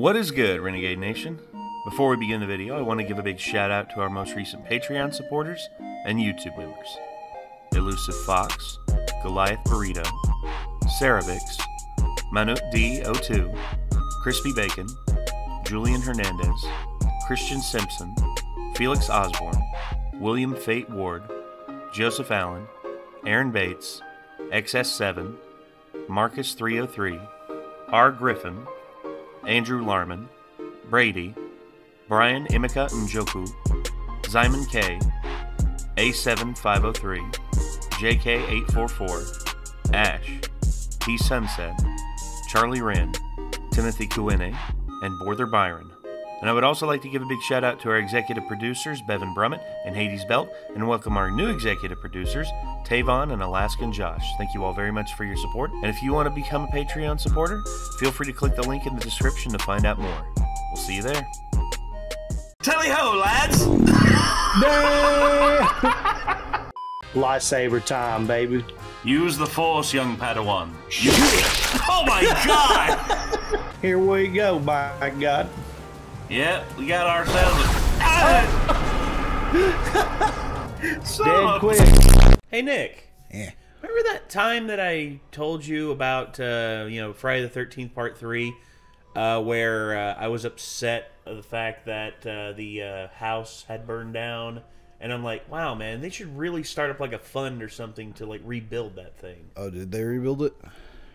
What is good, Renegade Nation? Before we begin the video, I want to give a big shout out to our most recent Patreon supporters and YouTube members. Elusive Fox, Goliath Burrito, Ceravix, Manut D02, Crispy Bacon, Julian Hernandez, Christian Simpson, Felix Osborne, William Fate Ward, Joseph Allen, Aaron Bates, XS7, Marcus 303, R. Griffin, Andrew Larman, Brady, Brian Imika Njoku, Zyman K, A7503, JK844, Ash, T Sunset, Charlie Wren, Timothy Kuene, and Borther Byron. And I would also like to give a big shout out to our executive producers, Bevan Brummett and Hades Belt, and welcome our new executive producers, Tavon and Alaskan Josh. Thank you all very much for your support. And if you want to become a Patreon supporter, feel free to click the link in the description to find out more. We'll see you there. Tally-ho, lads! Lightsaber time, baby. Use the Force, young Padawan. Oh my god! Here we go, by God. Yeah, we got ourselves a... Dead quick. Hey, Nick. Yeah. Remember that time that I told you about, Friday the 13th Part 3, where I was upset of the fact that the house had burned down? And I'm like, wow, man, they should really start up like a fund or something to like rebuild that thing. Oh, did they rebuild it?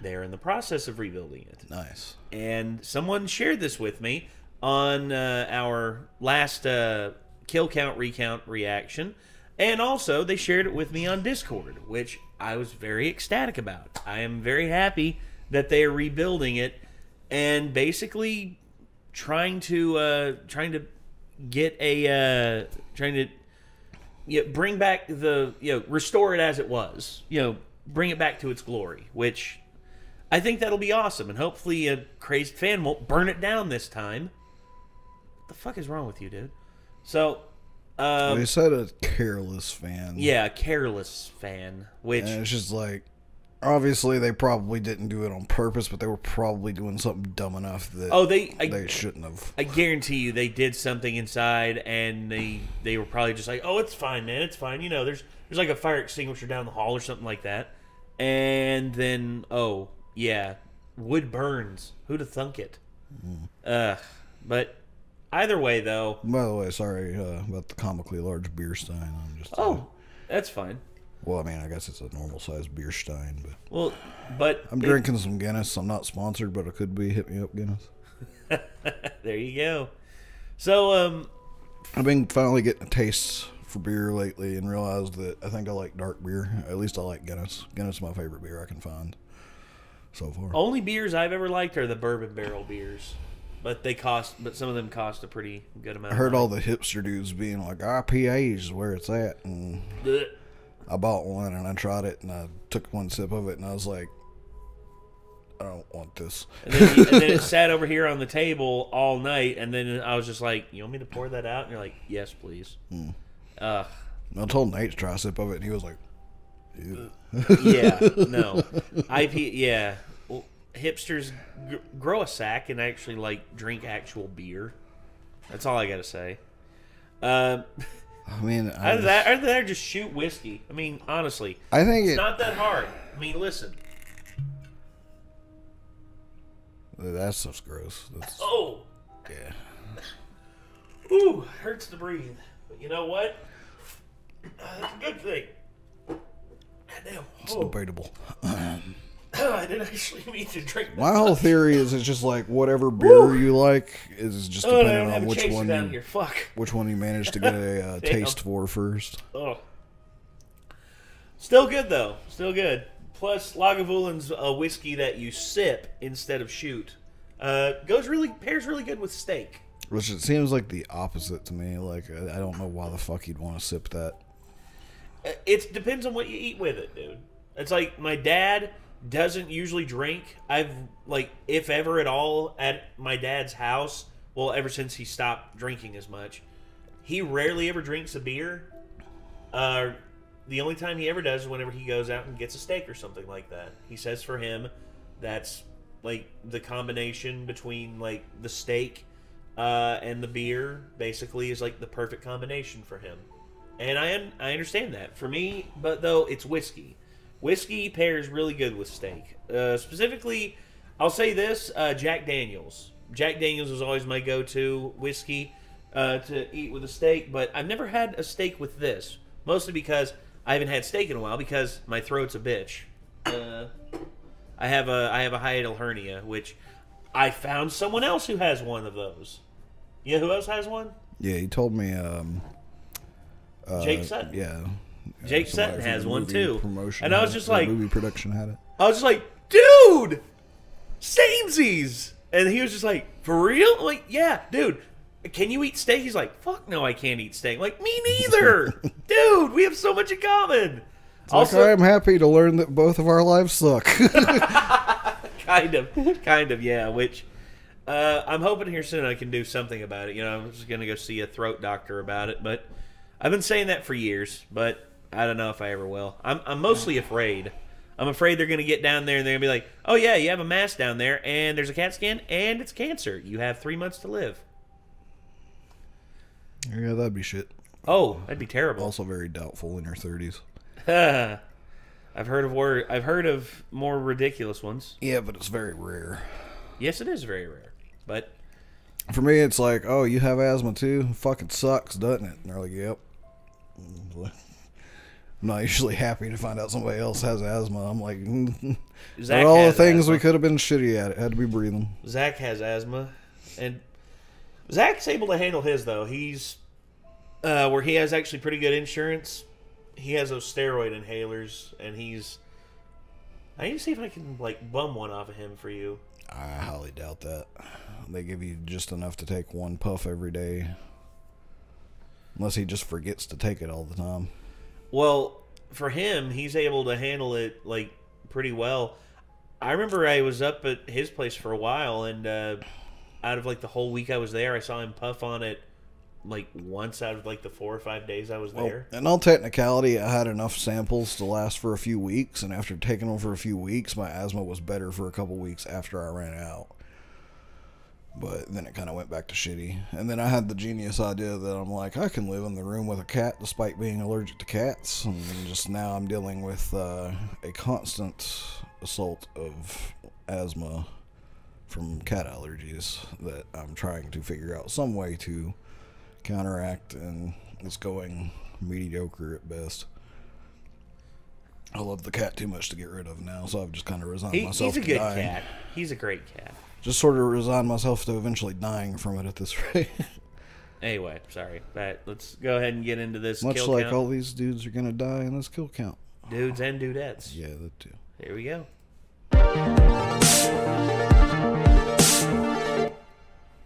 They're in the process of rebuilding it. Nice. And someone shared this with me on our last kill count recount reaction. And also, they shared it with me on Discord, which I was very ecstatic about. I am very happy that they are rebuilding it and basically trying to get a bring back the restore it as it was, bring it back to its glory, which I think that'll be awesome, and hopefully a crazed fan won't burn it down this time. What the fuck is wrong with you, dude? So. They said a careless fan. Yeah, a careless fan. Which and it's just like, obviously they probably didn't do it on purpose, but they were probably doing something dumb enough that they shouldn't have. I guarantee you, they did something inside, and they were probably just like, "Oh, it's fine, man, it's fine." There's like a fire extinguisher down the hall or something like that, and then oh yeah, wood burns. Who'd have thunk it? But. Either way, though. By the way, sorry about the comically large beer stein. I'm just. That's fine. Well, I mean, I guess it's a normal sized beer stein, but I'm drinking some Guinness. I'm not sponsored, but it could be. Hit me up, Guinness. There you go. So, I've been finally getting a taste for beer lately, and realized that I think I like dark beer. At least I like Guinness. Guinness is my favorite beer I can find so far. Only beers I've ever liked are the bourbon barrel beers. But some of them cost a pretty good amount. I heard all the hipster dudes being like, IPAs is where it's at, and I bought one and I tried it and I took one sip of it and I was like, I don't want this. And then it sat over here on the table all night, and then I was just like, you want me to pour that out? And you're like, yes, please. I told Nate to try a sip of it and he was like, ew. Yeah, no. Yeah. Hipsters grow a sack and actually drink actual beer. That's all I gotta say. I mean, either that or just shoot whiskey. I mean, honestly, I think it's not that hard. I mean, listen. That stuff's gross. Yeah. Ooh, hurts to breathe. But you know what? That's a good thing. Goddamn. It's debatable. I didn't actually mean to drink that. My whole theory is it's just like whatever beer you like is just depending on which one you manage to get a taste for first. Oh. Still good though. Still good. Plus Lagavulin a whiskey that you sip instead of shoot. Pairs really good with steak. Which it seems like the opposite to me. Like I don't know why the fuck you'd want to sip that. It depends on what you eat with it, dude. It's like my dad doesn't usually drink. If ever at all, at my dad's house, well, ever since he stopped drinking as much, he rarely ever drinks a beer. The only time he ever does is whenever he goes out and gets a steak or something like that. He says for him, that's like the combination between like the steak and the beer basically is like the perfect combination for him. And I understand that. For me, but though, it's whiskey. Whiskey pairs really good with steak. Specifically, I'll say this, Jack Daniels. Jack Daniels is always my go-to whiskey to eat with a steak, but I've never had a steak with this. Mostly because I haven't had steak in a while because my throat's a bitch. I have a hiatal hernia, which I found someone else who has one of those. You know who else has one? Yeah, he told me. Jake Sutton. Yeah. Jake Sutton has one too. And I was just like, movie production had it. I was just like, dude, samesies. And he was just like, for real? I'm like, yeah, dude. Can you eat steak? He's like, fuck no, I can't eat steak. I'm like, me neither. Dude, we have so much in common. It's also, like, I'm happy to learn that both of our lives suck. Kind of, yeah. Which I'm hoping here soon I can do something about it. You know, I'm just going to go see a throat doctor about it. But I've been saying that for years, but I don't know if I ever will. I'm mostly afraid. I'm afraid they're going to get down there and they're going to be like, oh, yeah, you have a mass down there, and there's a CAT scan, and it's cancer. You have 3 months to live. Yeah, that'd be shit. Oh, that'd be terrible. Also very doubtful in your 30s. I've heard of more ridiculous ones. Yeah, but it's very rare. Yes, it is very rare. But for me, it's like, oh, you have asthma too? Fucking sucks, doesn't it? And they're like, yep. I'm not usually happy to find out somebody else has asthma. I'm like, Zach all the has things asthma. we could have been shitty at. It had to be breathing. Zach has asthma, and Zach's able to handle his though. He's where he has actually pretty good insurance. He has those steroid inhalers, and I need to see if I can like bum one off of him for you. I highly doubt that. They give you just enough to take one puff every day, unless he just forgets to take it all the time. Well, for him, he's able to handle it like pretty well. I remember I was up at his place for a while, and out of like the whole week I was there, I saw him puff on it like once out of like the 4 or 5 days I was there. In all technicality, I had enough samples to last for a few weeks, and after taking them for a few weeks, my asthma was better for a couple weeks after I ran out. But then it kind of went back to shitty. And then I had the genius idea that I'm like, I can live in the room with a cat despite being allergic to cats. And just now I'm dealing with a constant assault of asthma from cat allergies that I'm trying to figure out some way to counteract, and it's going mediocre at best. I love the cat too much to get rid of now, so I've just kind of resigned myself to dying. He's a good cat. He's a great cat. Just sort of resigned myself to eventually dying from it at this rate. Anyway, sorry. Let's go ahead and get into this Much kill like count. all these dudes are going to die in this kill count. Dudes and dudettes. Yeah, that too. Here we go.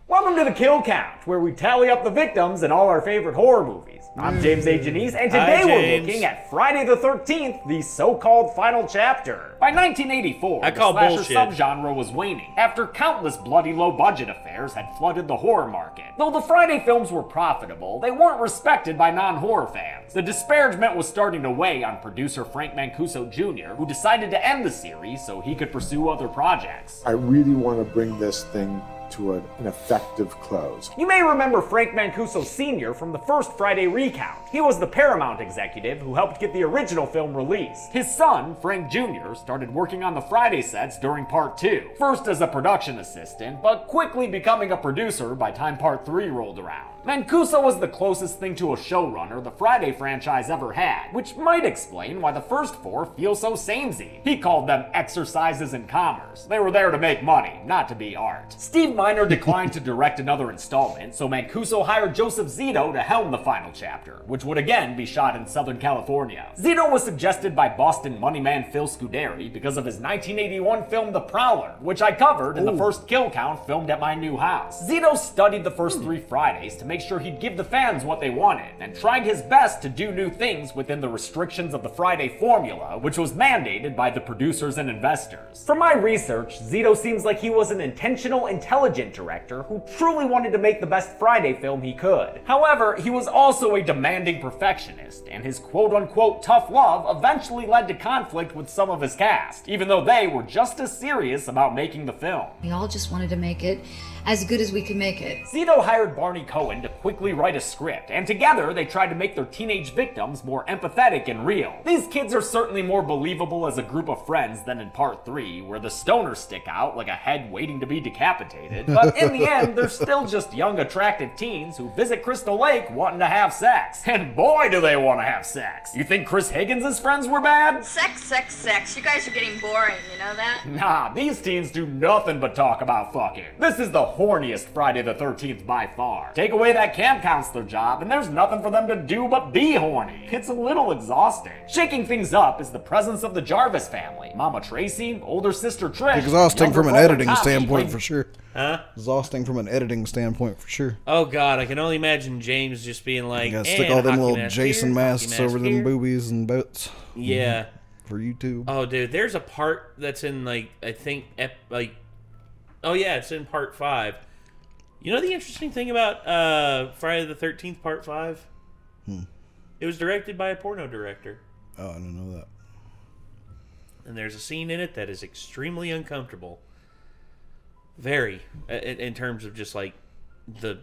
Welcome to the Kill Count, where we tally up the victims in all our favorite horror movies. I'm James A. Janice, and today we're looking at Friday the 13th, the so-called final chapter. By 1984, I call the slasher bullshit. subgenre was waning, after countless bloody low-budget affairs had flooded the horror market. Though the Friday films were profitable, they weren't respected by non-horror fans. The disparagement was starting to weigh on producer Frank Mancuso Jr., who decided to end the series so he could pursue other projects. I really want to bring this thing to an effective close. You may remember Frank Mancuso Sr. from the first Friday recount. He was the Paramount executive who helped get the original film released. His son, Frank Jr., started working on the Friday sets during Part 2, first as a production assistant, but quickly becoming a producer by time Part 3 rolled around. Mancuso was the closest thing to a showrunner the Friday franchise ever had, which might explain why the first 4 feel so samey. He called them exercises in commerce. They were there to make money, not to be art. Steve Miner declined to direct another installment, so Mancuso hired Joseph Zito to helm the final chapter, which would again be shot in Southern California. Zito was suggested by Boston moneyman Phil Scuderi because of his 1981 film The Prowler, which I covered in the first Kill Count filmed at my new house. Zito studied the first 3 Fridays to make sure he'd give the fans what they wanted, and tried his best to do new things within the restrictions of the Friday formula, which was mandated by the producers and investors. From my research, Zito seems like he was an intentional, intelligent intelligent director who truly wanted to make the best Friday film he could. However, he was also a demanding perfectionist, and his quote-unquote tough love eventually led to conflict with some of his cast, even though they were just as serious about making the film. We all just wanted to make it as good as we could make it. Zito hired Barney Cohen to quickly write a script, and together they tried to make their teenage victims more empathetic and real. These kids are certainly more believable as a group of friends than in part 3, where the stoners stick out like a head waiting to be decapitated, but in the end, they're still just young, attractive teens who visit Crystal Lake wanting to have sex. And boy, do they want to have sex. You think Chris Higgins' friends were bad? Sex, sex, sex. You guys are getting boring, you know that? Nah, these teens do nothing but talk about fucking. This is the horniest Friday the 13th by far. Take away that camp counselor job and there's nothing for them to do but be horny. It's a little exhausting. Shaking things up is the presence of the Jarvis family. Mama Tracy, older sister Trish. Exhausting from an brother editing Tommy, standpoint for sure. Huh? Exhausting from an editing standpoint for sure. Oh god, I can only imagine James just being like, You gotta stick all them hockey little mask Jason here, masks hockey mask over them here. boobies and butts Yeah. for YouTube. Oh dude, there's a part that's in like, I think oh yeah, it's in part 5. You know the interesting thing about Friday the 13th part 5? It was directed by a porno director. Oh, I didn't know that. And there's a scene in it that is extremely uncomfortable. Very, in terms of just like the.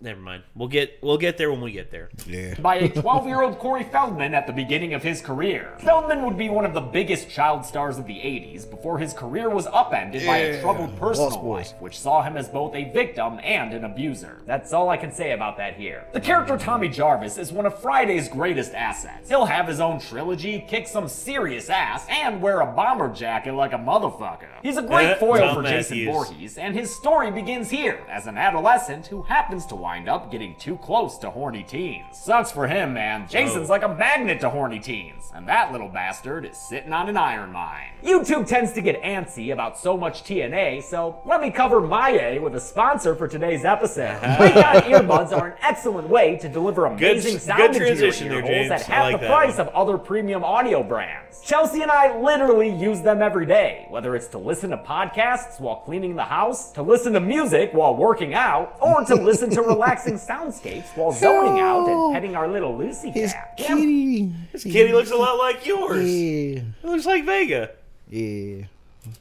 Never mind. We'll get there when we get there. Yeah. By a 12-year-old Corey Feldman at the beginning of his career. Feldman would be one of the biggest child stars of the 80s before his career was upended by a troubled personal Lost Boys. life, which saw him as both a victim and an abuser. That's all I can say about that here. The character Tommy Jarvis is one of Friday's greatest assets. He'll have his own trilogy, kick some serious ass, and wear a bomber jacket like a motherfucker. He's a great foil Tom for Jason Matthews. Voorhees, and his story begins here, as an adolescent who happens to wind up getting too close to horny teens. Sucks for him, man. Jason's like a magnet to horny teens, and that little bastard is sitting on an iron mine. YouTube tends to get antsy about so much TNA, so let me cover my A with a sponsor for today's episode. Raycon earbuds are an excellent way to deliver amazing sound good into your transition there, ear holes James. at I half like the that price one. of other premium audio brands. Chelsea and I literally use them every day, whether it's to listen to podcasts while cleaning the house, to listen to music while working out, or to listen to relaxing soundscapes while zoning out and petting our little Lucy cat. Yeah, Kitty. This kitty looks a lot like yours. Yeah. It looks like Vega. Yeah.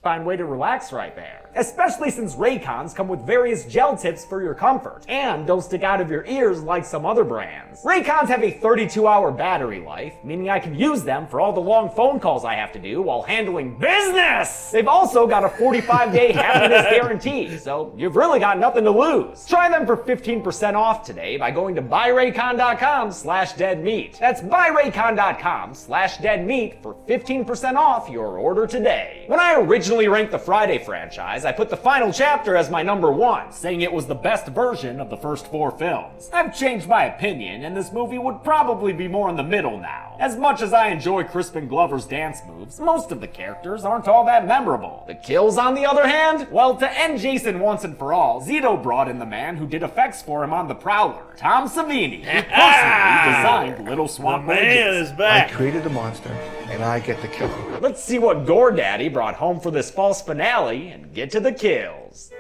fine way to relax right there. Especially since Raycons come with various gel tips for your comfort, and don't stick out of your ears like some other brands. Raycons have a 32-hour battery life, meaning I can use them for all the long phone calls I have to do while handling business! They've also got a 45-day happiness guarantee, so you've really got nothing to lose. Try them for 15% off today by going to buyraycon.com/deadmeat. That's buyraycon.com/deadmeat for 15% off your order today. When I originally ranked the Friday franchise, I put the final chapter as my number 1, saying it was the best version of the first 4 films. I've changed my opinion, and this movie would probably be more in the middle now. As much as I enjoy Crispin Glover's dance moves, most of the characters aren't all that memorable. The kills, on the other hand? Well, to end Jason once and for all, Zito brought in the man who did effects for him on The Prowler, Tom Savini, who personally designed Little Swamp Man Bridges. is I back. created a monster, and I get to kill him. Let's see what Gore Daddy brought home for this false finale and get to the kills.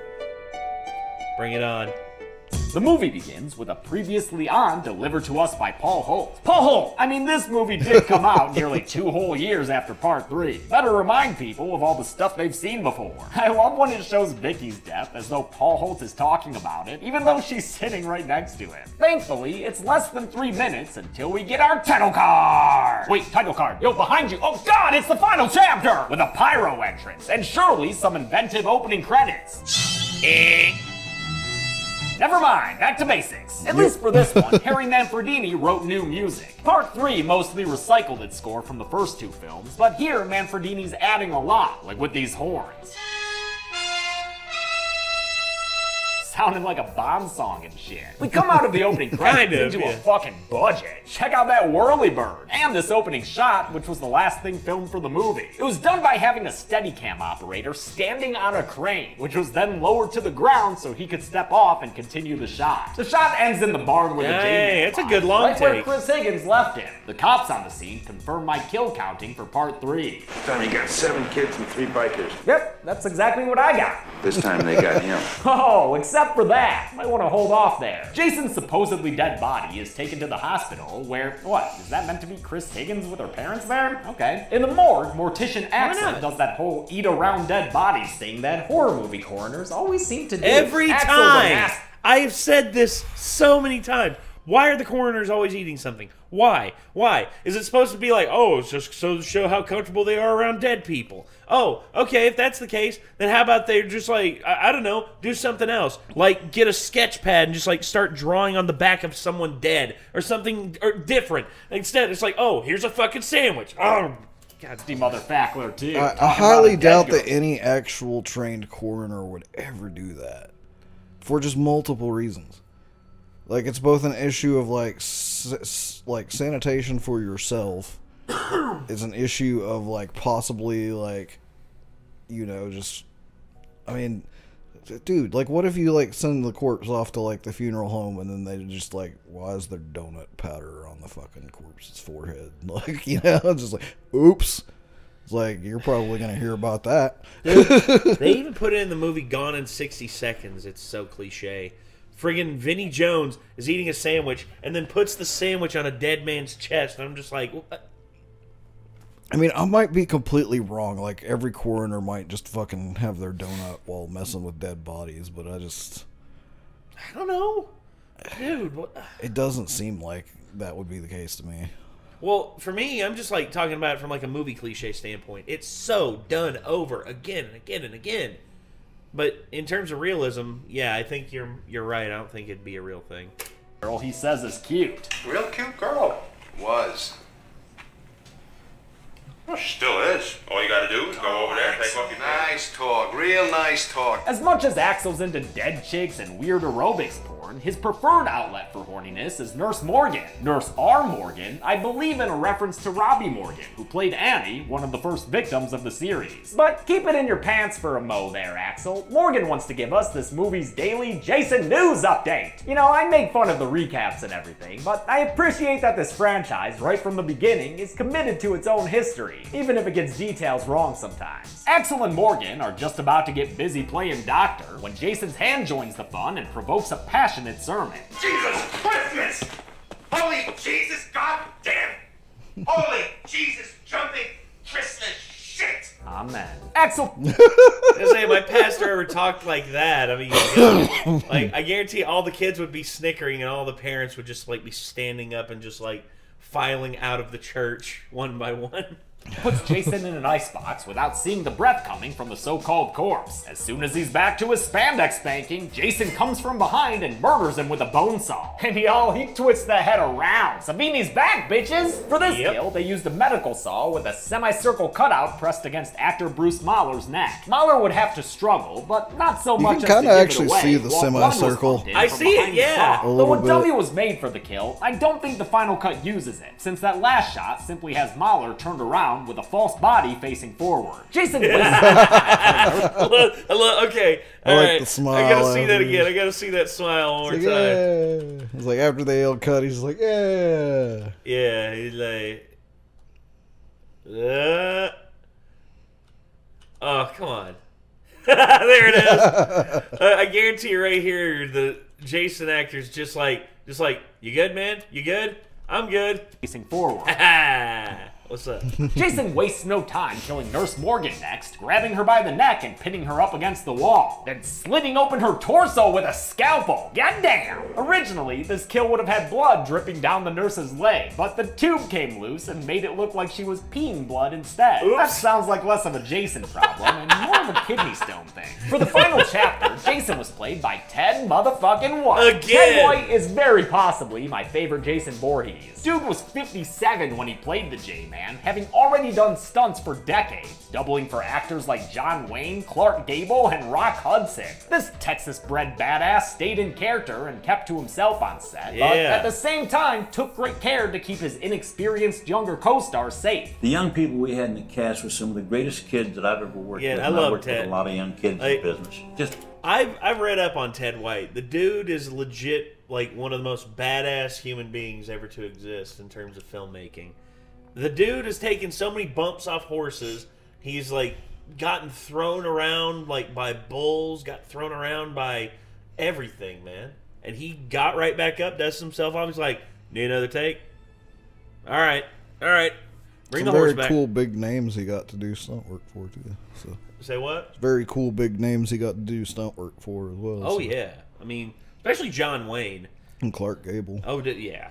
Bring it on. The movie begins with a previously on delivered to us by Paul Holt. Paul Holt! I mean, this movie did come out nearly 2 whole years after part 3. Better remind people of all the stuff they've seen before. I love when it shows Vicky's death as though Paul Holt is talking about it, even though she's sitting right next to him. Thankfully, it's less than 3 minutes until we get our title card! Wait, title card. Yo, behind you. Oh god, it's the final chapter! With a pyro entrance, and surely some inventive opening credits. Never mind, back to basics. At least for this one, Harry Manfredini wrote new music. Part 3 mostly recycled its score from the first 2 films, but here Manfredini's adding a lot, like with these horns. Sounding like a Bond song and shit. We come out of the opening credits Kind of, into yeah. a fucking budget. Check out that whirly bird. And this opening shot, which was the last thing filmed for the movie. It was done by having a Steadicam operator standing on a crane, which was then lowered to the ground so he could step off and continue the shot. The shot ends in the barn with a Hey, J-Man it's a line, good long right where take. Chris Higgins left him. The cops on the scene confirm my kill counting for part 3. Tommy got 7 kids and 3 bikers. Yep, that's exactly what I got. This time they got him. Oh, except for that. Might want to hold off there. Jason's supposedly dead body is taken to the hospital where, what, is that meant to be Chris Higgins with her parents there? Okay. In the morgue, Mortician Axel does that whole eat around dead bodies thing that horror movie coroners always seem to do. Every Axel's time! I have said this so many times. Why are the coroners always eating something? Why? Why? Is it supposed to be like, oh, it's just so to show how comfortable they are around dead people? Oh, okay, if that's the case, then how about they just like, I don't know, do something else. Like, get a sketch pad and just like start drawing on the back of someone dead or something or different. Instead, it's like, oh, here's a fucking sandwich. Oh, God, the motherfucker, too. I highly doubt that any actual trained coroner would ever do that. For just multiple reasons. Like, it's both an issue of, like, sanitation for yourself. It's an issue of, like, possibly, like, you know, just... I mean, dude, like, what if you, like, send the corpse off to, like, the funeral home and then they just, like, why is there donut powder on the fucking corpse's forehead? Like, you know, it's just like, oops. It's like, you're probably going to hear about that. They even put it in the movie Gone in 60 Seconds. It's so cliche. Friggin' Vinnie Jones is eating a sandwich and then puts the sandwich on a dead man's chest. And I'm just like... What? I mean, I might be completely wrong. Like, every coroner might just fucking have their donut while messing with dead bodies. But I don't know. Dude, what? It doesn't seem like that would be the case to me. Well, for me, I'm just like talking about it from like a movie cliche standpoint. It's so done over again and again and again. But in terms of realism, yeah, I think you're right. I don't think it'd be a real thing. Girl he says is cute. Real cute girl. Was. Well, she still is. All you gotta do is go over there, take off your pants. Nice talk. Real nice talk. As much as Axel's into dead chicks and weird aerobics porn, his preferred outlet for horniness is Nurse Morgan. Nurse R. Morgan, I believe in a reference to Robbie Morgan, who played Annie, one of the first victims of the series. But keep it in your pants for a mo there, Axel. Morgan wants to give us this movie's daily Jason News update. You know, I make fun of the recaps and everything, but I appreciate that this franchise, right from the beginning, is committed to its own history, even if it gets details wrong sometimes. Axel and Morgan are just about to get busy playing doctor when Jason's hand joins the fun and provokes a passionate sermon. Jesus Christmas! Holy Jesus goddamn! Holy Jesus jumping Christmas shit! Amen. Axel! I say, if my pastor ever talked like that, I mean, you know, like, I guarantee all the kids would be snickering and all the parents would just, like, be standing up and just, like, filing out of the church one by one. Puts Jason in an icebox without seeing the breath coming from the so-called corpse. As soon as he's back to his spandex spanking, Jason comes from behind and murders him with a bone saw. And he twists the head around. Savini's back, bitches! For this kill, they used a medical saw with a semicircle cutout pressed against actor Bruce Mahler's neck. Mahler would have to struggle, but not so much as to give it away. You can kind of actually see the semicircle. I see it, yeah. Though a dummy was made for the kill, I don't think the final cut uses it, since that last shot simply has Mahler turned around with a false body facing forward. Jason okay, all right. The smile. I gotta see that again. I gotta see that smile one more time. Yeah. It's like after they yelled cut, he's like, yeah. Yeah, he's like, oh, come on. There it is. I guarantee you right here, the Jason actor's just like, you good, man? You good? I'm good. Facing forward. What's up? Jason wastes no time killing Nurse Morgan next, grabbing her by the neck and pinning her up against the wall, then slitting open her torso with a scalpel. Goddamn! Originally, this kill would have had blood dripping down the nurse's leg, but the tube came loose and made it look like she was peeing blood instead. Oops. That sounds like less of a Jason problem and more of a kidney stone thing. For the final chapter, Jason was played by Ted motherfucking White. Again! Ted White is very possibly my favorite Jason Voorhees. Dude was 57 when he played the J-Man, having already done stunts for decades, doubling for actors like John Wayne, Clark Gable, and Rock Hudson. This Texas-bred badass stayed in character and kept to himself on set, but at the same time took great care to keep his inexperienced younger co-stars safe. The young people we had in the cast were some of the greatest kids that I've ever worked with. I love worked Ted. with a lot of young kids in business. Just I've read up on Ted White. The dude is legit like one of the most badass human beings ever to exist in terms of filmmaking. The dude has taken so many bumps off horses. He's like gotten thrown around like by bulls, got thrown around by everything, man. And he got right back up, dusted himself off. He's like, need another take? All right. Bring the horse back. Very cool big names he got to do stunt work for, too. So. Say what? Very cool big names he got to do stunt work for as well. Oh, yeah. I mean, especially John Wayne. And Clark Gable. Oh, yeah.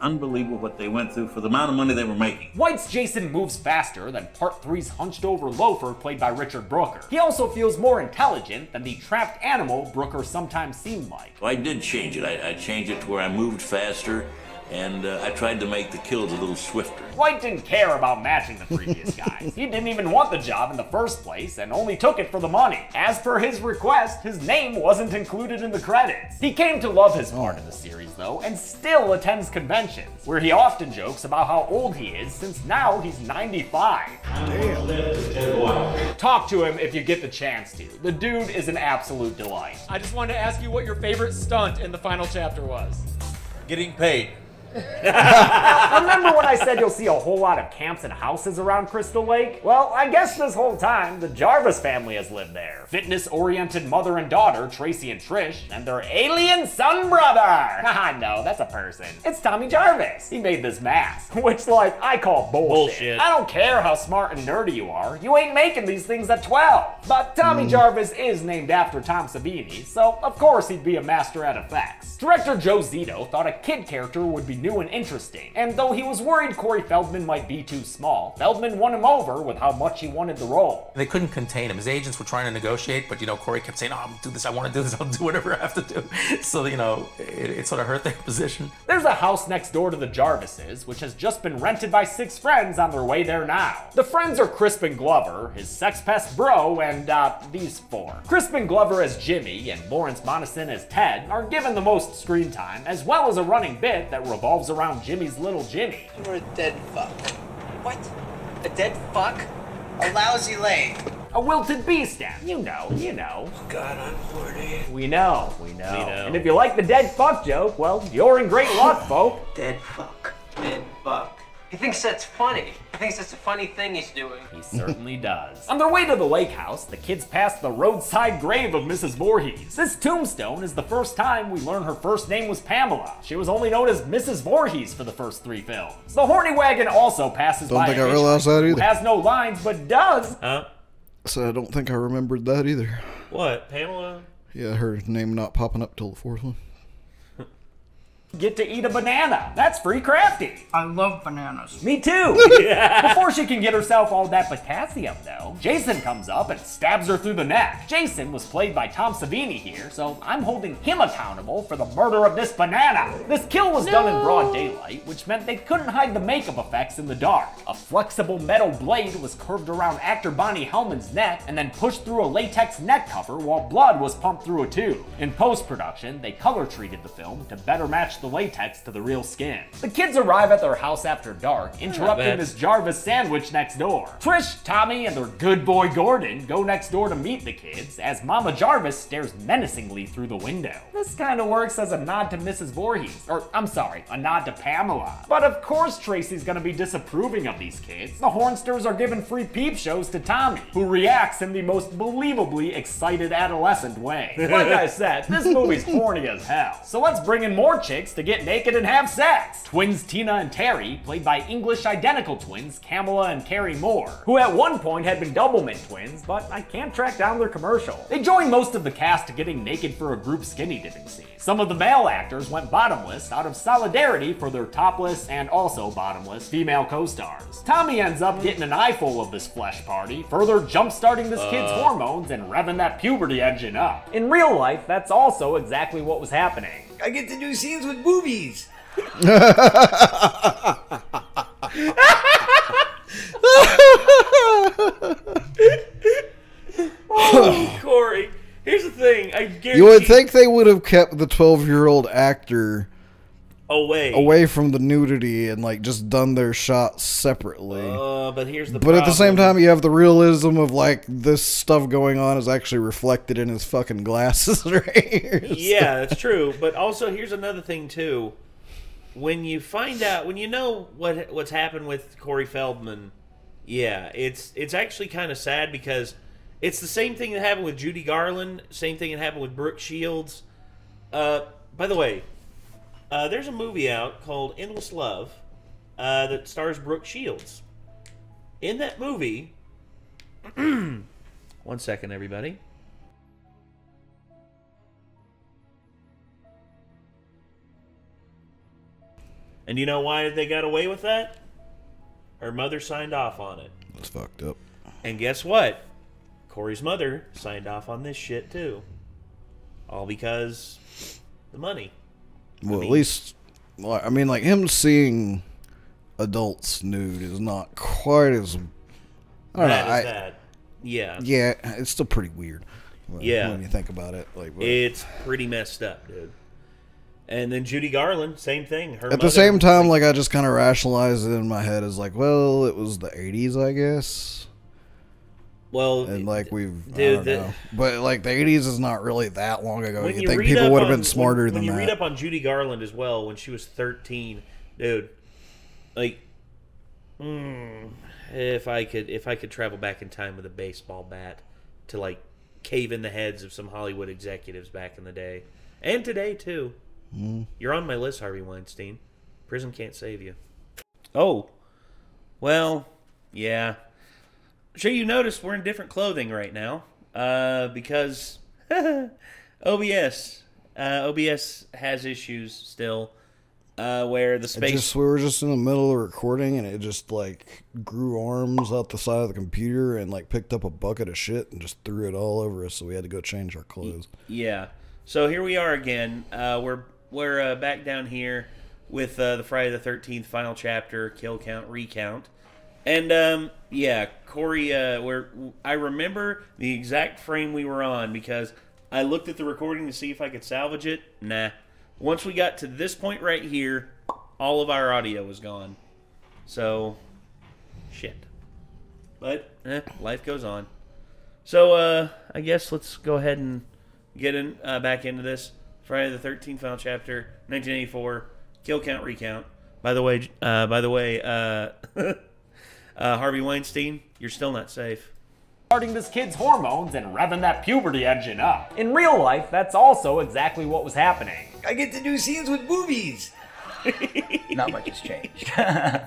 Unbelievable what they went through for the amount of money they were making. White's Jason moves faster than Part 3's hunched-over loafer played by Richard Brooker. He also feels more intelligent than the trapped animal Brooker sometimes seemed like. Well, I did change it. I changed it to where I moved faster, and I tried to make the kills a little swifter. White didn't care about matching the previous guys. He didn't even want the job in the first place and only took it for the money. As per his request, his name wasn't included in the credits. He came to love his part in the series though, and still attends conventions, where he often jokes about how old he is since now he's 95. Damn. Talk to him if you get the chance to. The dude is an absolute delight. I just wanted to ask you what your favorite stunt in the final chapter was. Getting paid. Remember when I said you'll see a whole lot of camps and houses around Crystal Lake? Well, I guess this whole time, the Jarvis family has lived there. Fitness-oriented mother and daughter, Tracy and Trish, and their alien son brother! Haha, no, that's a person. It's Tommy Jarvis. He made this mask, which, like, I call bullshit. I don't care how smart and nerdy you are. You ain't making these things at 12. But Tommy Jarvis is named after Tom Savini, so of course he'd be a master at effects. Director Joe Zito thought a kid character would be new and interesting, and though he was worried Corey Feldman might be too small, Feldman won him over with how much he wanted the role. They couldn't contain him. His agents were trying to negotiate, but, you know, Corey kept saying, oh, I'll do this, I want to do this, I'll do whatever I have to do. So, you know, it sort of hurt their position. There's a house next door to the Jarvises, which has just been rented by 6 friends on their way there now. The friends are Crispin Glover, his sex pest bro, and, these 4. Crispin Glover as Jimmy and Lawrence Monason as Ted are given the most screen time, as well as a running bit that revolves around Jimmy's little Jimmy. You're a dead fuck. What? A dead fuck? A lousy leg. A wilted bee stem. You know. Oh God, I'm horny. We know. And if you like the dead fuck joke, well, you're in great luck, folk. Dead fuck. Dead fuck. He thinks that's funny. He thinks that's a funny thing he's doing. He certainly does. On their way to the lake house, the kids pass the roadside grave of Mrs. Voorhees. This tombstone is the first time we learn her first name was Pamela. She was only known as Mrs. Voorhees for the first 3 films. The horny wagon also passes by Don't think I realized that either. who has no lines but does. So I don't think I remembered that either. What, Pamela? Yeah, her name not popping up till the 4th one. Get to eat a banana. That's free crafty. I love bananas. Me too. Before she can get herself all that potassium, though, Jason comes up and stabs her through the neck. Jason was played by Tom Savini here, so I'm holding him accountable for the murder of this banana. This kill was done in broad daylight, which meant they couldn't hide the makeup effects in the dark. A flexible metal blade was curved around actor Bonnie Hellman's neck and then pushed through a latex neck cover while blood was pumped through a tube. In post-production, they color treated the film to better match the latex to the real skin. The kids arrive at their house after dark, interrupting Miss Jarvis' sandwich next door. Trish, Tommy, and their good boy Gordon go next door to meet the kids as Mama Jarvis stares menacingly through the window. This kind of works as a nod to Mrs. Voorhees, or I'm sorry, a nod to Pamela. But of course Tracy's gonna be disapproving of these kids. The Hornsters are giving free peep shows to Tommy, who reacts in the most believably excited adolescent way. Like I said, this movie's horny as hell, so let's bring in more chicks to get naked and have sex. Twins Tina and Terry, played by English identical twins Kamala and Carrie Moore, who at one point had been Doublemint twins, but I can't track down their commercial. They joined most of the cast to getting naked for a group skinny dipping scene. Some of the male actors went bottomless out of solidarity for their topless and also bottomless female co-stars. Tommy ends up getting an eyeful of this flesh party, further jump-starting this kid's hormones and revving that puberty engine up. In real life, that's also exactly what was happening. I get to do scenes with boobies. Oh, Corey. Here's the thing. I guarantee You would think they would have kept the 12-year-old actor away from the nudity and like just done their shots separately. But here's the But problem. at the same time, you have the realism of like this stuff going on is actually reflected in his fucking glasses right here. Yeah, that's true. But also, here's another thing too. When you find out, when you know what's happened with Corey Feldman, Yeah, it's actually kind of sad because it's the same thing that happened with Judy Garland, same thing that happened with Brooke Shields. By the way, there's a movie out called Endless Love that stars Brooke Shields. In that movie, one second, everybody. And you know why they got away with that? Her mother signed off on it. That's fucked up. And guess what? Corey's mother signed off on this shit too. All because the money. Well, at least, I mean, like him seeing adults nude is not quite as. I don't know. That. Yeah. Yeah, it's still pretty weird. Yeah. When you think about it, like it's pretty messed up, dude. And then Judy Garland, same thing. Her at the same time, like I just kind of rationalized it in my head as like, well, it was the '80s, I guess. Well, and like dude, I don't know. But like the '80s is not really that long ago. You think people would have been smarter than that. When you read up on Judy Garland as well, when she was 13, dude, like, if I could travel back in time with a baseball bat to like cave in the heads of some Hollywood executives back in the day, and today too. You're on my list, Harvey Weinstein. Prison can't save you. Oh, well, yeah. Sure, you noticed we're in different clothing right now because OBS has issues still where the space. We were just in the middle of recording and it just like grew arms out the side of the computer and like picked up a bucket of shit and just threw it all over us. So we had to go change our clothes. Yeah. So here we are again. We're back down here with the Friday the 13th final chapter, kill count, recount. And, yeah, Corey, I remember the exact frame we were on because I looked at the recording to see if I could salvage it. Nah. Once we got to this point right here, all of our audio was gone. So, shit. But, life goes on. So, I guess let's go ahead and get back into this. Friday the 13th final chapter, 1984, kill count, recount. By the way, Harvey Weinstein, you're still not safe. Starting this kid's hormones and revving that puberty engine up. In real life, that's also exactly what was happening. I get to do scenes with boobies. Not much has changed.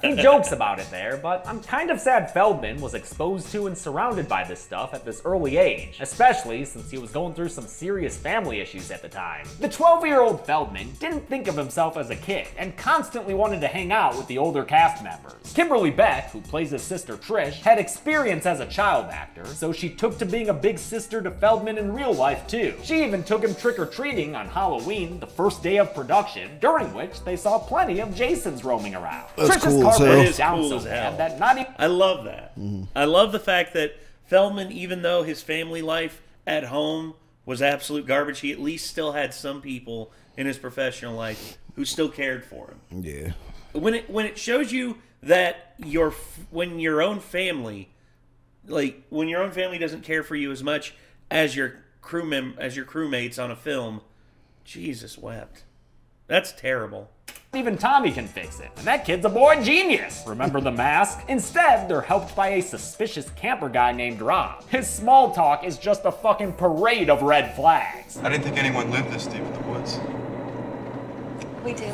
He jokes about it there, but I'm kind of sad Feldman was exposed to and surrounded by this stuff at this early age, especially since he was going through some serious family issues at the time. The 12-year-old Feldman didn't think of himself as a kid and constantly wanted to hang out with the older cast members. Kimberly Beck, who plays his sister Trish, had experience as a child actor, so she took to being a big sister to Feldman in real life too. She even took him trick-or-treating on Halloween, the first day of production, during which they saw plenty of Jasons roaming around. That's Trish's cool car as hell. broke down so bad that not even... I love that. I love the fact that Feldman, even though his family life at home was absolute garbage, he at least still had some people in his professional life who still cared for him. Yeah. When it shows you that when your own family doesn't care for you as much as your crewmates on a film, Jesus wept. That's terrible. Even Tommy can fix it, and that kid's a boy genius. Remember The Mask? Instead, they're helped by a suspicious camper guy named Rob. His small talk is just a fucking parade of red flags. I didn't think anyone lived this deep in the woods. We do.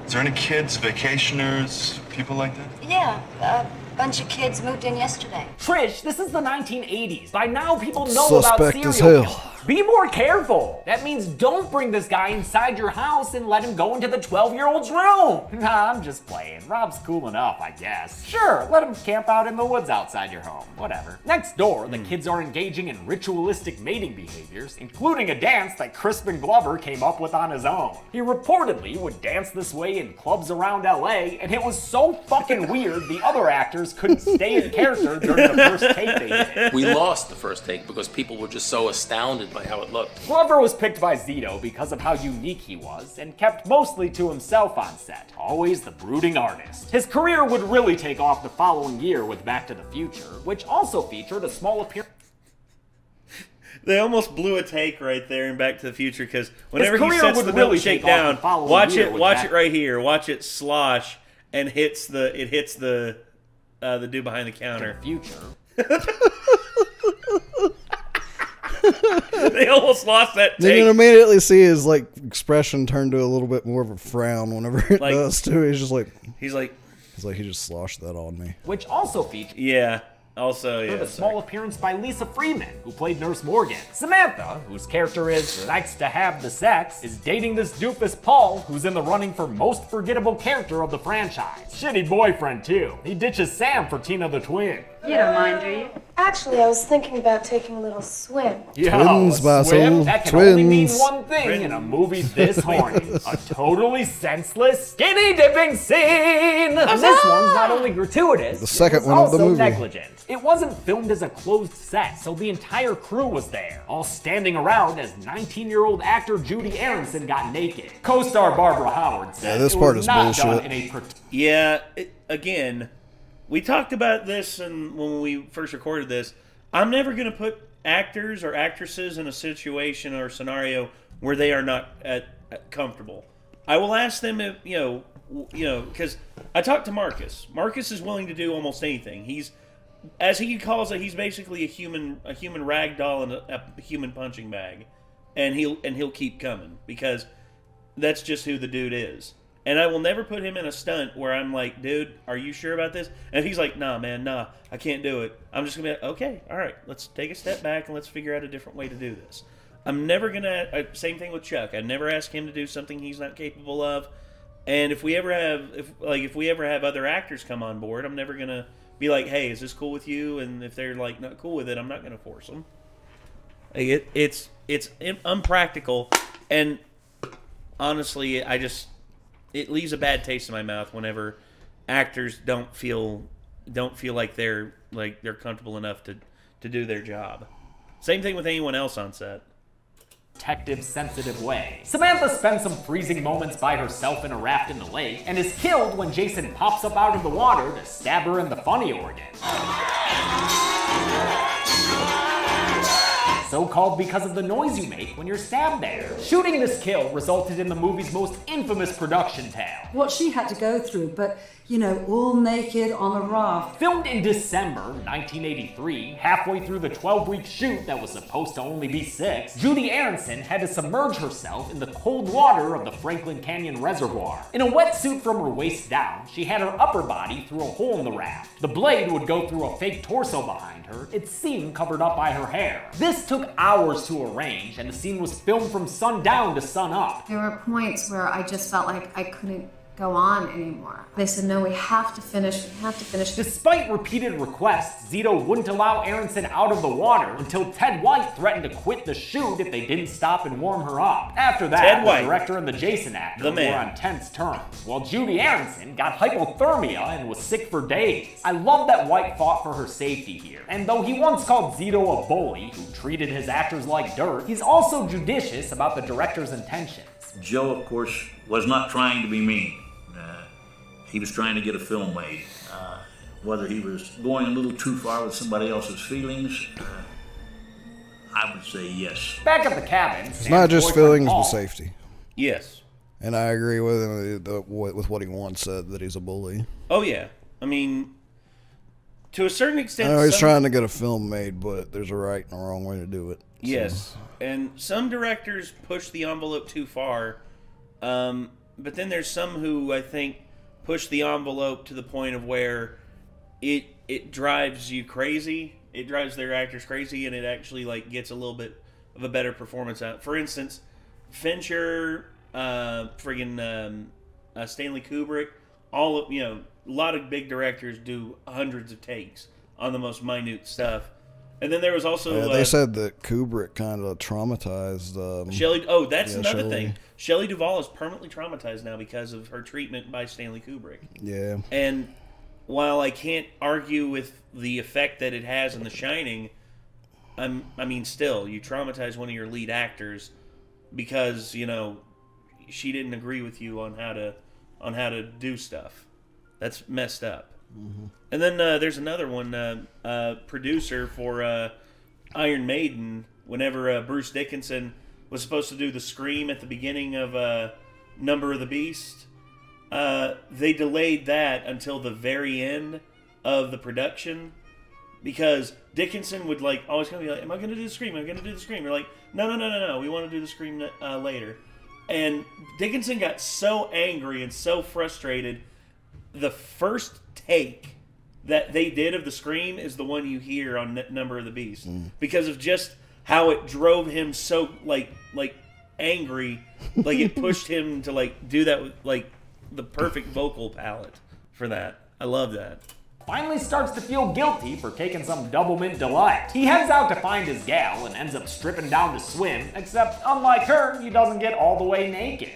Is there any kids, vacationers, people like that? Yeah, a bunch of kids moved in yesterday. Trish, this is the 1980s. By now, people know Suspect about as serial hell. killers. Be more careful. That means don't bring this guy inside your house and let him go into the 12-year-old's room. Nah, I'm just playing. Rob's cool enough, I guess. Sure, let him camp out in the woods outside your home. Whatever. Next door, the kids are engaging in ritualistic mating behaviors, including a dance that Crispin Glover came up with on his own. He reportedly would dance this way in clubs around LA, and it was so fucking weird the other actors couldn't stay in character during the first take they did. We lost the first take because people were just so astounded by how it looked. Glover was picked by Zito because of how unique he was and kept mostly to himself on set, always the brooding artist. His career would really take off the following year with Back to the Future, which also featured a small appearance. They almost blew a take right there in Back to the Future because whenever His he career sets would the really milkshake take off down, the following watch year it with right here. Watch it slosh and hits the the dude behind the counter. Future. They almost lost that You take. can immediately see his like expression turn to a little bit more of a frown whenever it Like- does too. He's like he just sloshed that on me. Which also featured Yeah. Also, yeah. a small appearance by Lisa Freeman, who played Nurse Morgan. Samantha, whose character is likes to have the sex, is dating this doofus Paul, who's in the running for most forgettable character of the franchise. Shitty boyfriend, too. He ditches Sam for Tina the Twin. You don't mind, do you? Actually, I was thinking about taking a little swim. Twins, a my swim? soul. That can only mean Twins. one thing in a movie this horny. A totally senseless skinny dipping scene! And this one's not only gratuitous, The second it was one of the also movie. negligent. It wasn't filmed as a closed set, so the entire crew was there, all standing around as 19-year-old actor Judy Aronson got naked. Co-star Barbara Howard said this it part was is not bullshit. done in a Yeah, again, we talked about this and when we first recorded this. I'm never going to put actors or actresses in a situation or scenario where they are not comfortable. I will ask them if, because I talked to Marcus. Marcus is willing to do almost anything. He's, as he calls it, he's basically a human rag doll and a human punching bag, and he'll keep coming because that's just who the dude is. And I will never put him in a stunt where I'm like, dude, are you sure about this? And if he's like, nah, man, nah, I can't do it. I'm just going to be like, okay, all right, let's take a step back and let's figure out a different way to do this. I'm never going to, same thing with Chuck. I never ask him to do something he's not capable of. And if we ever have other actors come on board, I'm never going to be like, hey, is this cool with you? And if they're like not cool with it, I'm not going to force them. Like, it's unpractical. And honestly, it leaves a bad taste in my mouth whenever actors don't feel like they're comfortable enough to do their job. Same thing with anyone else on set. Detective-sensitive way. Samantha spends some freezing moments by herself in a raft in the lake and is killed when Jason pops up out of the water to stab her in the funny organ. So called because of the noise you make when you're stabbed there. Shooting this kill resulted in the movie's most infamous production tale. What she had to go through, but, you know, all naked on a raft. Filmed in December 1983, halfway through the 12-week shoot that was supposed to only be 6, Judy Aronson had to submerge herself in the cold water of the Franklin Canyon Reservoir. In a wetsuit from her waist down, she had her upper body through a hole in the raft. The blade would go through a fake torso behind her, its seam covered up by her hair. This took hours to arrange, and the scene was filmed from sundown to sunup. There were points where I just felt like I couldn't go on anymore. They said, no, we have to finish. Despite repeated requests, Zito wouldn't allow Aronson out of the water until Ted White threatened to quit the shoot if they didn't stop and warm her up. After that, Ted White, the director and the Jason actor the man, were on tense terms, while Judy Aronson got hypothermia and was sick for days. I love that White fought for her safety here, and though he once called Zito a bully who treated his actors like dirt, he's also judicious about the director's intentions. Joe, of course, was not trying to be mean. He was trying to get a film made. Whether he was going a little too far with somebody else's feelings, I would say yes. Back at the cabin, It's not just feelings, but safety. Yes. And I agree with him with what he once said, that he's a bully. Oh, yeah. I mean, to a certain extent... I know he's trying to get a film made, but there's a right and a wrong way to do it. Yes. And some directors push the envelope too far. But then there's some who, I think, push the envelope to the point of where it drives you crazy. It drives their actors crazy, and it actually gets a little bit of a better performance out. For instance, Fincher, Stanley Kubrick, a lot of big directors do hundreds of takes on the most minute stuff. And then there was also they said that Kubrick kind of traumatized Shelley. Oh, that's another Shelley. thing. Shelley Duvall is permanently traumatized now because of her treatment by Stanley Kubrick. Yeah. And while I can't argue with the effect that it has in The Shining, still, you traumatize one of your lead actors because she didn't agree with you on how to do stuff. That's messed up. Mm-hmm. And then there's another one, producer for Iron Maiden. Whenever Bruce Dickinson was supposed to do the scream at the beginning of Number of the Beast, they delayed that until the very end of the production, because Dickinson would like always kind of be like, "Am I going to do the scream? Am I going to do the scream?" We're like, "No. We want to do the scream later." And Dickinson got so angry and so frustrated. The first take that they did of the scream is the one you hear on Number of the Beast, because of just how it drove him so like angry, like it pushed him to like do that with like the perfect vocal palette for that. I love that. Finally starts to feel guilty for taking some Doublemint delight. He heads out to find his gal and ends up stripping down to swim, except unlike her, he doesn't get all the way naked.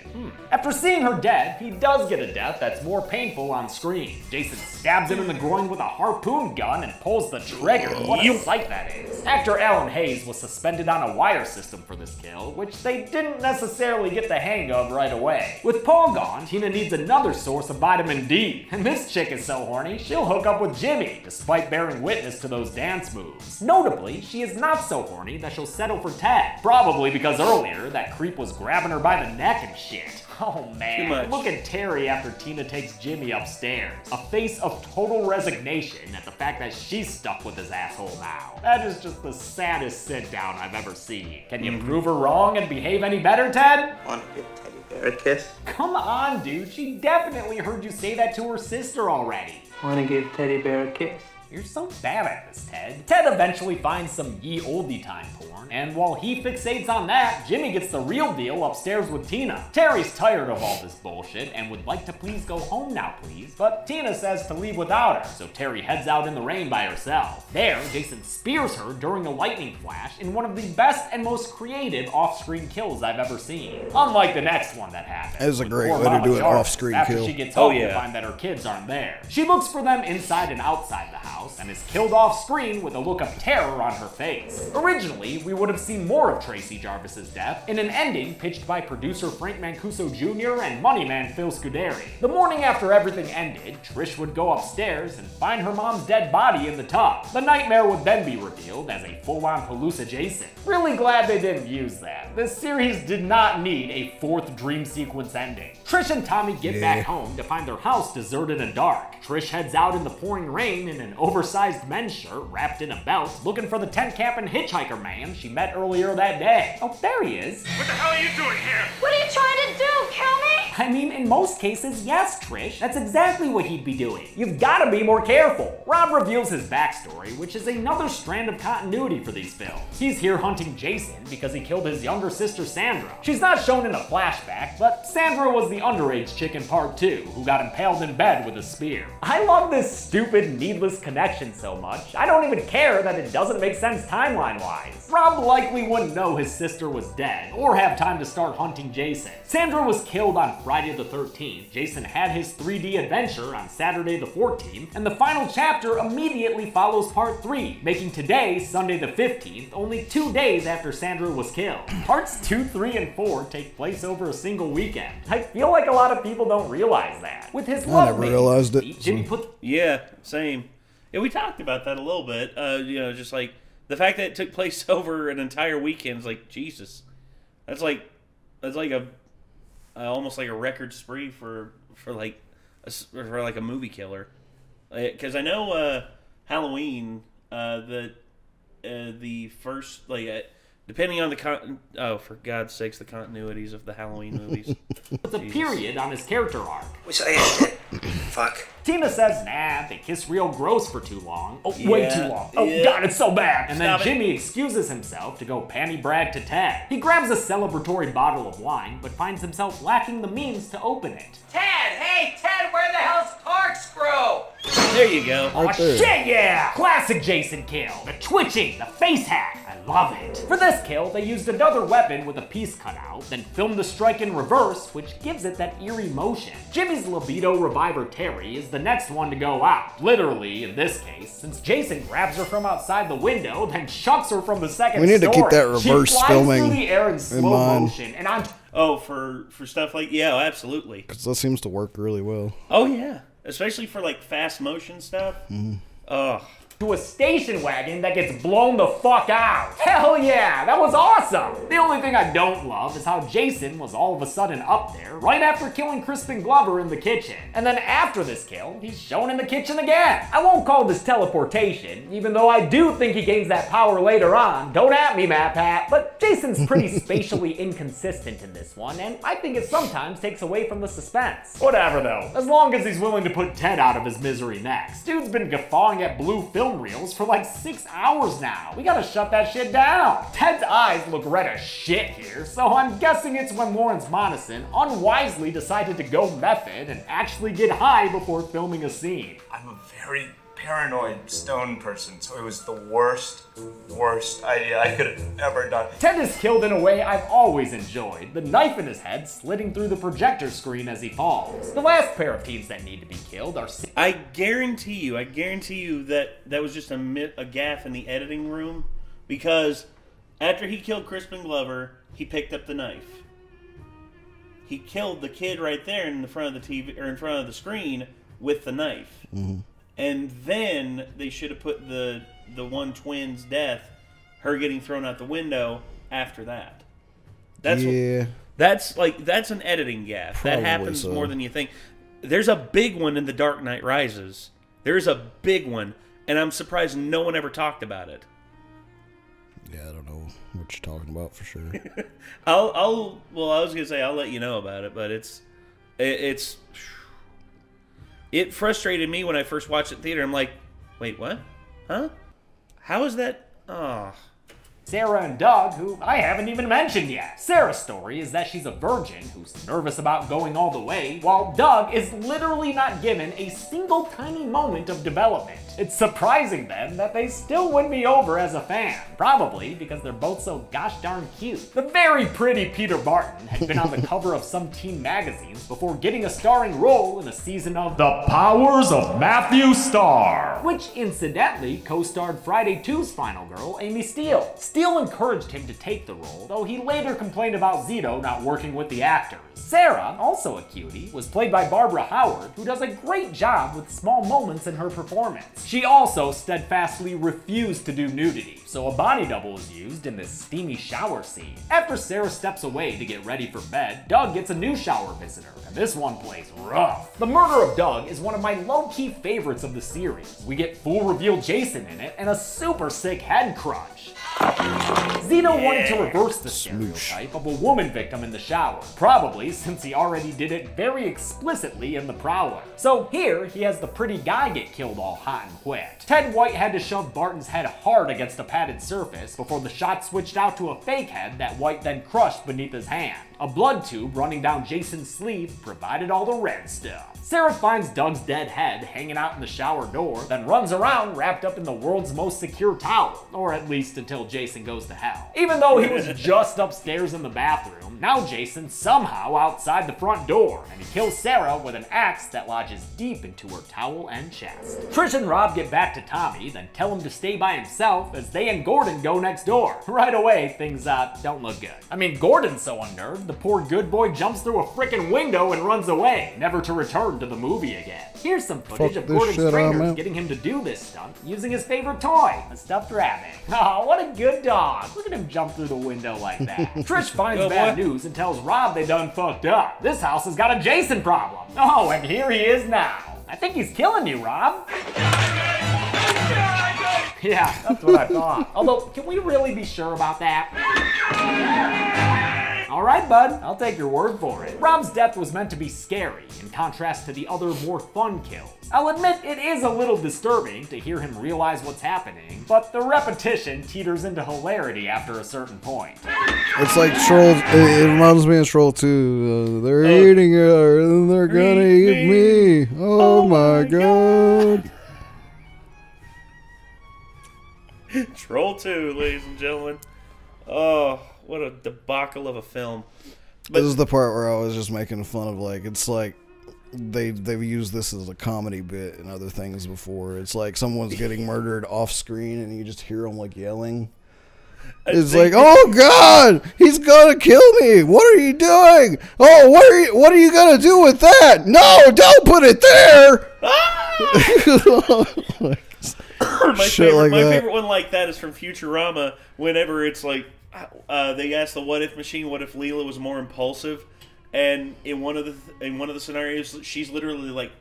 After seeing her dead, he does get a death that's more painful on screen. Jason stabs him in the groin with a harpoon gun and pulls the trigger. What a sight that is. Actor Alan Hayes was suspended on a wire system for this kill, which they didn't necessarily get the hang of right away. With Paul gone, Tina needs another source of vitamin D, and this chick is so horny, she'll hook up with Jimmy, despite bearing witness to those dance moves. Notably, she is not so horny that she'll settle for Ted, probably because earlier that creep was grabbing her by the neck and shit. Oh man, look at Terry after Tina takes Jimmy upstairs. A face of total resignation at the fact that she's stuck with his asshole now. That is just the saddest sit down I've ever seen. Can you prove her wrong and behave any better, Ted? Want to give Teddy Bear a kiss? Come on, dude. She definitely heard you say that to her sister already. Want to give Teddy Bear a kiss? You're so bad at this, Ted. Ted eventually finds some ye olde time porn, and while he fixates on that, Jimmy gets the real deal upstairs with Tina. Terry's tired of all this bullshit and would like to please go home now, please, but Tina says to leave without her, so Terry heads out in the rain by herself. There, Jason spears her during a lightning flash in one of the best and most creative off-screen kills I've ever seen. Unlike the next one that happened. That is a great way to do an off-screen kill. After she gets home to find that her kids aren't there. She looks for them inside and outside the house, and is killed off screen with a look of terror on her face. Originally, we would have seen more of Tracy Jarvis's death in an ending pitched by producer Frank Mancuso Jr. and moneyman Phil Scuderi. The morning after everything ended, Trish would go upstairs and find her mom's dead body in the tub. The nightmare would then be revealed as a full-on Palooza Jason. Really glad they didn't use that. This series did not need a fourth dream sequence ending. Trish and Tommy get back home to find their house deserted and dark. Trish heads out in the pouring rain in an oversized men's shirt wrapped in a belt, looking for the tent camping hitchhiker man she met earlier that day. Oh, there he is. What the hell are you doing here? What are you trying to do? Kill me? I mean, in most cases, yes, Trish. That's exactly what he'd be doing. You've gotta be more careful. Rob reveals his backstory, which is another strand of continuity for these films. He's here hunting Jason because he killed his younger sister, Sandra. She's not shown in a flashback, but Sandra was the underage chick in part 2 who got impaled in bed with a spear. I love this stupid, needless connection so much, I don't even care that it doesn't make sense timeline-wise. Rob likely wouldn't know his sister was dead, or have time to start hunting Jason. Sandra was killed on Friday the 13th, Jason had his 3D adventure on Saturday the 14th, and the final chapter immediately follows part 3, making today, Sunday the 15th, only 2 days after Sandra was killed. Parts 2, 3, and 4 take place over a single weekend. I feel like a lot of people don't realize that. With his I never realized it. Jimmy put... Yeah, same. Yeah, we talked about that a little bit. You know, just like the fact that it took place over an entire weekend is like, Jesus, that's like a almost like a record spree for like a movie killer. Because I know Halloween, the first depending on the for God's sakes, the continuities of the Halloween movies. It's a period on his character arc. Which I did. Fuck. Tina says, nah, they kiss real gross for too long. Oh, way too long. Oh, God, it's so bad. And then Jimmy excuses himself to go panty brag to Ted. He grabs a celebratory bottle of wine, but finds himself lacking the means to open it. Ted! Hey, Ted, where the hell's Corkscrew? There you go. Oh, shit, yeah! Classic Jason kill. The twitching, the face hack. I love it. For this kill, they used another weapon with a piece cut out, then filmed the strike in reverse, which gives it that eerie motion. Jimmy's libido reviver Terry is the next one to go out. Literally, in this case, since Jason grabs her from outside the window, then chucks her from the second story. We need to keep that reverse she flies filming through the air in slow motion, and I'm... Oh, for stuff like, yeah, absolutely. Because that seems to work really well. Oh, yeah. Especially for, like, fast motion stuff. Mm-hmm. Oh, to a station wagon that gets blown the fuck out. Hell yeah, that was awesome. The only thing I don't love is how Jason was all of a sudden up there right after killing Crispin Glover in the kitchen. And then after this kill, he's shown in the kitchen again. I won't call this teleportation, even though I do think he gains that power later on. Don't at me, Matt Pat. But Jason's pretty spatially inconsistent in this one, and I think it sometimes takes away from the suspense. Whatever though, as long as he's willing to put Ted out of his misery next. Dude's been guffawing at blue film reels for like 6 hours now. We gotta shut that shit down. Ted's eyes look red as shit here, so I'm guessing it's when Lawrence Monason unwisely decided to go method and actually get high before filming a scene. I'm a very paranoid stone person, so it was the worst idea I could have ever done. Ted is killed in a way I've always enjoyed, the knife in his head slitting through the projector screen as he falls. The last pair of teens that need to be killed are... I guarantee you that was just a gaffe in the editing room, because after he killed Crispin Glover, he picked up the knife. He killed the kid right there in the front of the TV, or in front of the screen, with the knife. Mm-hmm. And then they should have put the one twin's death, her getting thrown out the window, after that. That's that's an editing gaffe. Probably that happens so. more than you think. There's a big one in The Dark Knight Rises. There's a big one, and I'm surprised no one ever talked about it. Yeah, I don't know what you're talking about for sure. Well, I was gonna say I'll let you know about it, but it frustrated me when I first watched it in theater. I'm like, wait, what? Huh? How is that? Oh. Sarah and Doug, who I haven't even mentioned yet. Sarah's story is that she's a virgin who's nervous about going all the way, while Doug is literally not given a single tiny moment of development. It's surprising then that they still win me over as a fan. Probably because they're both so gosh darn cute. The very pretty Peter Barton had been on the cover of some teen magazines before getting a starring role in a season of The Powers of Matthew Starr, which incidentally co-starred Friday 2's final girl, Amy Steele. Steele encouraged him to take the role, though he later complained about Zito not working with the actors. Sarah, also a cutie, was played by Barbara Howard, who does a great job with small moments in her performance. She also steadfastly refused to do nudity, so a body double is used in this steamy shower scene. After Sarah steps away to get ready for bed, Doug gets a new shower visitor, and this one plays rough. The Murder of Doug is one of my low-key favorites of the series. We get full reveal Jason in it, and a super sick head crunch. Zito wanted to reverse the stereotype of a woman victim in the shower, probably since he already did it very explicitly in The Prowler. So here, he has the pretty guy get killed all hot and wet. Ted White had to shove Barton's head hard against a padded surface before the shot switched out to a fake head that White then crushed beneath his hand. A blood tube running down Jason's sleeve provided all the red stuff. Sarah finds Doug's dead head hanging out in the shower door, then runs around wrapped up in the world's most secure towel, or at least until Jason goes to hell. Even though he was just upstairs in the bathroom, now Jason's somehow outside the front door, and he kills Sarah with an axe that lodges deep into her towel and chest. Trish and Rob get back to Tommy, then tell him to stay by himself as they and Gordon go next door. Right away, things don't look good. I mean, Gordon's so unnerved, the poor good boy jumps through a frickin' window and runs away, never to return to the movie again. Here's some footage of Gordon's trainers getting him to do this stunt using his favorite toy, a stuffed rabbit. Oh, what a good dog. Look at him jump through the window like that. Trish finds bad news and tells Rob they done fucked up. This house has got a Jason problem. Oh, and here he is now. I think he's killing you, Rob. Yeah, that's what I thought. Although, can we really be sure about that? Alright, bud, I'll take your word for it. Rob's death was meant to be scary, in contrast to the other more fun kills. I'll admit it is a little disturbing to hear him realize what's happening, but the repetition teeters into hilarity after a certain point. It's like Troll, it reminds me of Troll 2. They're eating her, and they're gonna eat me. Oh my god. Troll 2, ladies and gentlemen. Oh, what a debacle of a film. But this is the part where I was just making fun of, like, it's like they've used this as a comedy bit and other things before. It's like someone's getting murdered off screen and you just hear them like yelling. It's like, oh god, he's gonna kill me. What are you doing? Oh, what are you gonna do with that? No, don't put it there. My favorite one like that is from Futurama. Whenever it's like they ask the what if machine, what if Leela was more impulsive, and in one of the scenarios, she's literally like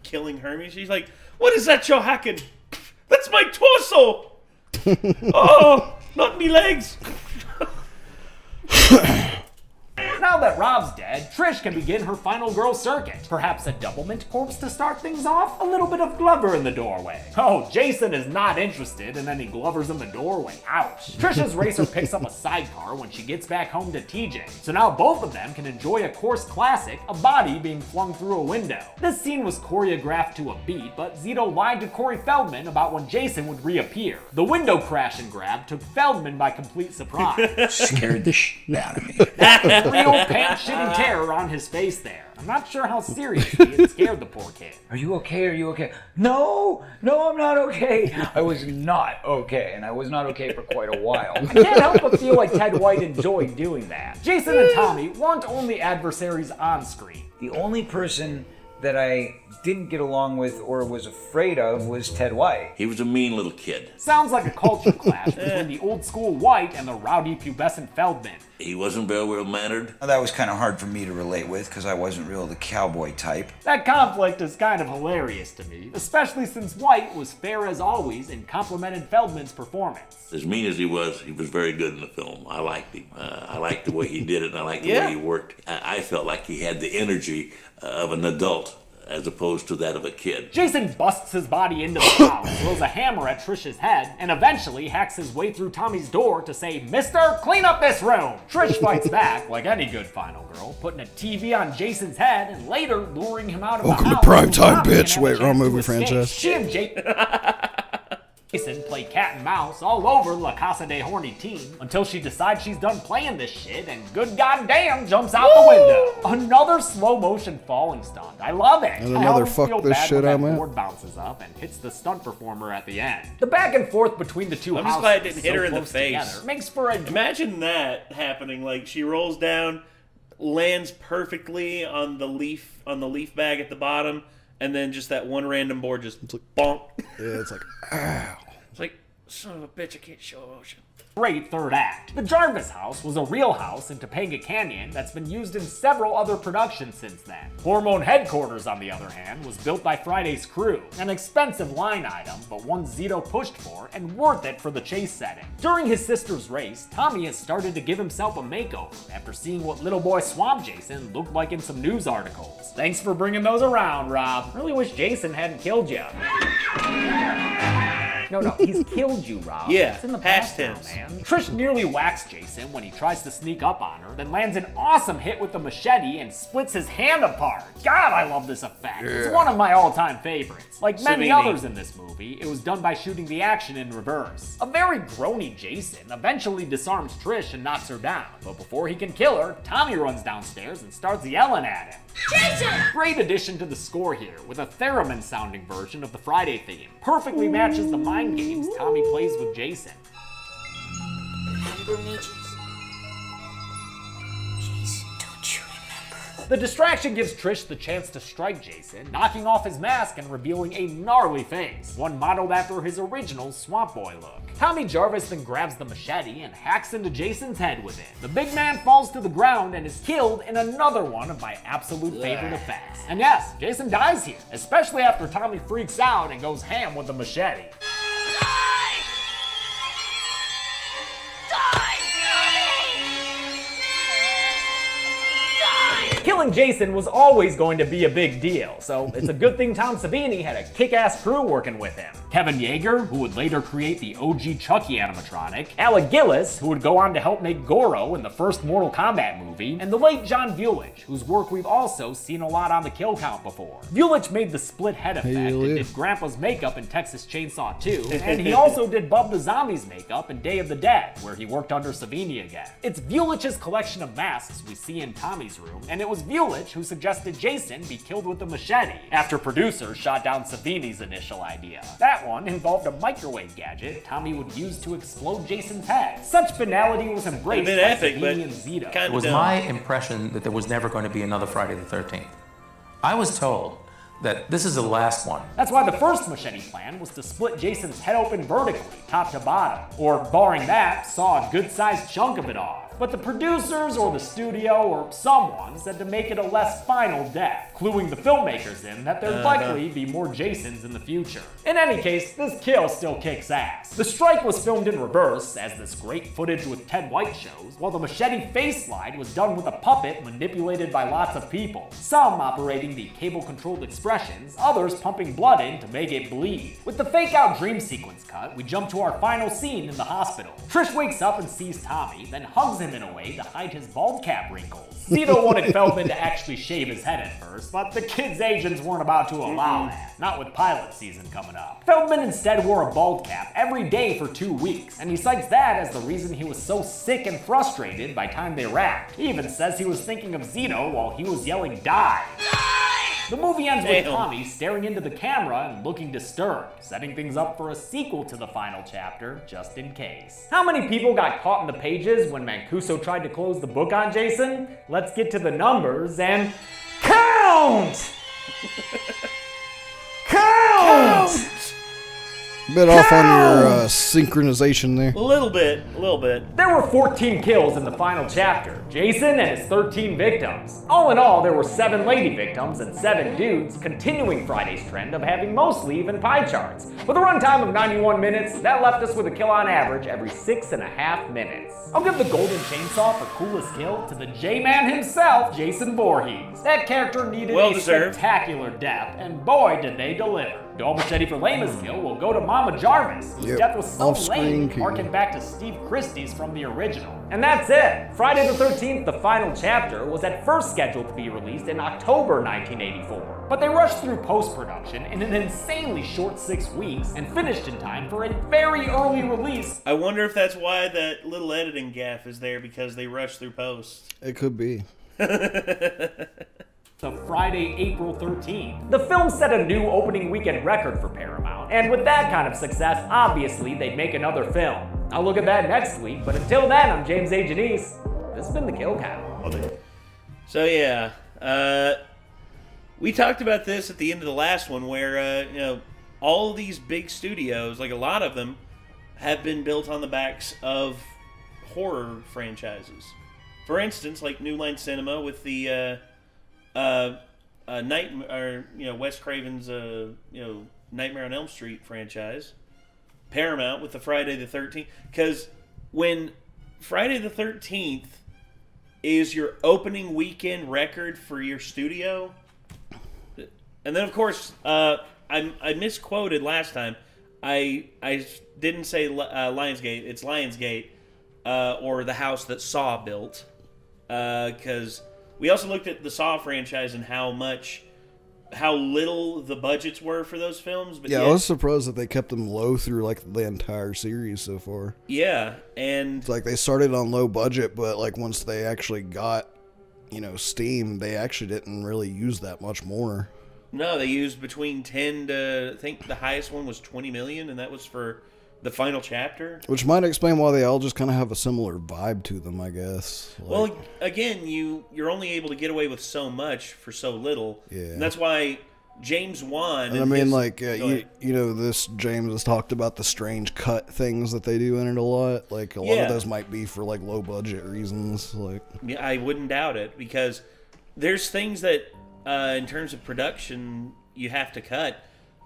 killing Hermes. She's like, "What is that you're hacking? That's my torso. Oh, not me legs." Now that Rob's dead, Trish can begin her final girl circuit. Perhaps a double mint corpse to start things off? A little bit of Glover in the doorway. Oh, Jason is not interested in any Glovers in the doorway. Ouch. Trish's racer picks up a sidecar when she gets back home to TJ. So now both of them can enjoy a course classic, a body being flung through a window. This scene was choreographed to a beat, but Zito lied to Corey Feldman about when Jason would reappear. The window crash and grab took Feldman by complete surprise. Scared the shit out of me. Real pants-shitting terror on his face there. I'm not sure how seriously it scared the poor kid. Are you okay? Are you okay? No, I'm not okay. I was not okay, and I was not okay for quite a while. I can't help but feel like Ted White enjoyed doing that. Jason and Tommy weren't only adversaries on screen. The only person that I didn't get along with or was afraid of was Ted White. He was a mean little kid. Sounds like a culture clash between the old school White and the rowdy pubescent Feldman. He wasn't very well mannered. That was kind of hard for me to relate with because I wasn't real the cowboy type. That conflict is kind of hilarious to me, especially since White was fair as always and complimented Feldman's performance. As mean as he was very good in the film. I liked him. I liked the way he did it, and I liked the way he worked. I felt like he had the energy of an adult as opposed to that of a kid. Jason busts his body into the house, throws a hammer at Trish's head, and eventually hacks his way through Tommy's door to say, "Mister, clean up this room!" Trish fights back, like any good final girl, putting a TV on Jason's head and later luring him out of the house. Welcome to Primetime, bitch. Wait, wrong movie franchise. She and Jason play cat and mouse all over La Casa de Horny Teen until she decides she's done playing this shit and good goddamn jumps out the window. Another slow motion falling stunt. I love it. And another fuck this shit I'm at. Board bounces up and hits the stunt performer at the end. The back and forth between the two houses, I'm just glad it didn't hit her in the face. Together, makes for a... Imagine that happening. Like she rolls down, lands perfectly on the leaf bag at the bottom. And then just that one random board just bonk. Yeah, it's like, ow. It's like, son of a bitch, I can't show emotion. Great third act. The Jarvis house was a real house in Topanga Canyon that's been used in several other productions since then. Hormone Headquarters, on the other hand, was built by Friday's crew. An expensive line item, but one Zito pushed for and worth it for the chase setting. During his sister's race, Tommy has started to give himself a makeover after seeing what little boy Swamp Jason looked like in some news articles. Thanks for bringing those around, Rob. Really wish Jason hadn't killed you. No, he's killed you, Rob. Yeah, it's in the past tense, tense. man. Trish nearly whacks Jason when he tries to sneak up on her, then lands an awesome hit with the machete and splits his hand apart. God, I love this effect. Yeah. It's one of my all-time favorites. Like many others in this movie, it was done by shooting the action in reverse. A very groany Jason eventually disarms Trish and knocks her down, but before he can kill her, Tommy runs downstairs and starts yelling at him. Jason! Great addition to the score here, with a theremin-sounding version of the Friday theme. Perfectly matches the mind games Tommy plays with Jason. Remember me, Jason? Jason, don't you remember? The distraction gives Trish the chance to strike Jason, knocking off his mask and revealing a gnarly face, one modeled after his original Swamp Boy look. Tommy Jarvis then grabs the machete and hacks into Jason's head with it. The big man falls to the ground and is killed in another one of my absolute favorite effects. And yes, Jason dies here, especially after Tommy freaks out and goes ham with the machete. Killing Jason was always going to be a big deal, so it's a good thing Tom Savini had a kick-ass crew working with him. Kevin Yeager, who would later create the OG Chucky animatronic, Alec Gillis, who would go on to help make Goro in the first Mortal Kombat movie, and the late John Vulich, whose work we've also seen a lot on the Kill Count before. Vulich made the split head effect and did Grandpa's makeup in Texas Chainsaw 2, and he also did Bub the Zombie's makeup in Day of the Dead, where he worked under Savini again. It's Vulich's collection of masks we see in Tommy's room, and it was Vulich who suggested Jason be killed with a machete, after producers shot down Savini's initial idea. That one involved a microwave gadget Tommy would use to explode Jason's head. Such banality was embraced by Savini and Zito. It was my impression that there was never going to be another Friday the 13th. I was told that this is the last one. That's why the first machete plan was to split Jason's head open vertically, top to bottom, or barring that, saw a good-sized chunk of it off. But the producers or the studio or someone said to make it a less final death, cluing the filmmakers in that there'd likely be more Jasons in the future. In any case, this kill still kicks ass. The strike was filmed in reverse, as this great footage with Ted White shows, while the machete face slide was done with a puppet manipulated by lots of people, some operating the cable-controlled expressions, others pumping blood in to make it bleed. With the fake-out dream sequence cut, we jump to our final scene in the hospital. Trish wakes up and sees Tommy, then hugs him in a way to hide his bald cap wrinkles. Zito wanted Feldman to actually shave his head at first, but the kid's agents weren't about to allow that, not with pilot season coming up. Feldman instead wore a bald cap every day for 2 weeks, and he cites that as the reason he was so sick and frustrated by time they wrapped. He even says he was thinking of Zito while he was yelling, "Die!" The movie ends with Tommy staring into the camera and looking disturbed, setting things up for a sequel to the final chapter, just in case. How many people got caught in the pages when Mancuso tried to close the book on Jason? Let's get to the numbers and count! Count! Bit off on your synchronization there. A little bit. There were 14 kills in the final chapter, Jason and his 13 victims. All in all, there were 7 lady victims and 7 dudes, continuing Friday's trend of having mostly even pie charts. With a runtime of 91 minutes, that left us with a kill on average every 6.5 minutes. I'll give the golden chainsaw for coolest kill to the J-Man himself, Jason Voorhees. That character needed a spectacular death, and boy did they deliver. Dual machete for lamest kill will go to Mama Jarvis, whose death was so lame, harking back to Steve Christie's from the original. And that's it! Friday the 13th, the final chapter, was at first scheduled to be released in October 1984. But they rushed through post-production in an insanely short 6 weeks and finished in time for a very early release. I wonder if that's why that little editing gaffe is there, because they rushed through post. It could be. The Friday, April 13th. The film set a new opening weekend record for Paramount, and with that kind of success, obviously they'd make another film. I'll look at that next week, but until then, I'm James A. Janice. This has been The Kill Count. So yeah, we talked about this at the end of the last one, where all of these big studios, like a lot of them, have been built on the backs of horror franchises. For instance, like New Line Cinema with the Wes Craven's Nightmare on Elm Street franchise. Paramount with the Friday the 13th, because when Friday the 13th is your opening weekend record for your studio, and then of course I misquoted last time. I didn't say Lionsgate. It's Lionsgate, or the house that Saw built, because we also looked at the Saw franchise and how little the budgets were for those films. But yeah, I was surprised that they kept them low through like the entire series so far. Yeah, and it's like they started on low budget, but like once they actually got, steam, they actually didn't really use that much more. No, they used between 10 to, I think the highest one was 20 million, and that was for the final chapter. Which might explain why they all just kind of have a similar vibe to them, I guess. Well, again, you're only able to get away with so much for so little. Yeah. And that's why James Wan... And I mean, this James has talked about the strange cut things that they do in it a lot. Like, a lot of those might be for, like, low-budget reasons. Like, yeah, I wouldn't doubt it, because there's things that, in terms of production, you have to cut.